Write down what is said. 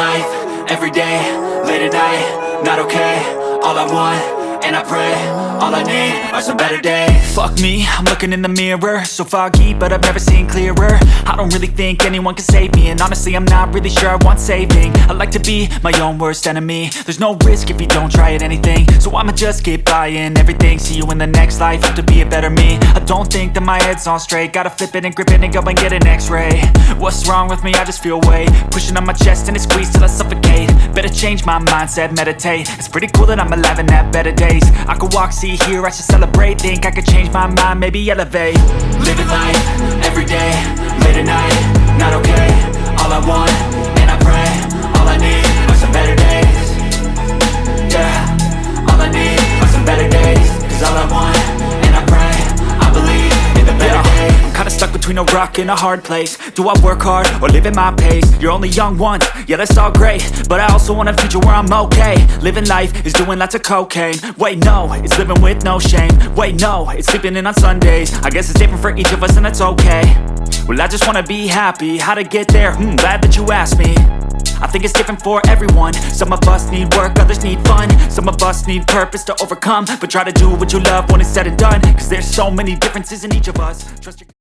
life, every day, late at night, not okay. All I want, and I pray, all I need are some better days. Fuck me, I'm looking in the mirror, so foggy, but I've never seen clearer. I don't really think anyone can save me, and honestly I'm not really sure I want saving. I like to be my own worst enemy. There's no risk if you don't try at anything, so I'ma just keep buying everything. See you in the next life, have to be a better me. I don't think that my head's on straight, gotta flip it and grip it and go and get an x-ray. What's wrong with me? I just feel weight pushing on my chest and it squeezes till I suffocate. Better change my mindset, meditate. It's pretty cool that I'm alive and have better days. I could walk, see, hear, I should celebrate. Think I could change my mind, maybe elevate. Living life, every day, late at night, not okay. All I want, and I pray, all I need are some better days. Yeah, all I need are some better days. Cause all I want, and I pray, I believe in the better days. I'm kinda stuck between a rock and a hard place. Do I work hard or live at my pace? You're only young once, yeah that's all great, but I also want a future where I'm okay. Living life is doing lots of cocaine. Wait no, it's living with no shame. Wait no, it's sleeping in on Sundays. I guess it's different for each of us and that's okay. Well I just wanna be happy, how to get there? Glad that you asked me. I think it's different for everyone. Some of us need work, others need fun. Some of us need purpose to overcome. But try to do what you love when it's said and done, cause there's so many differences in each of us. Trust your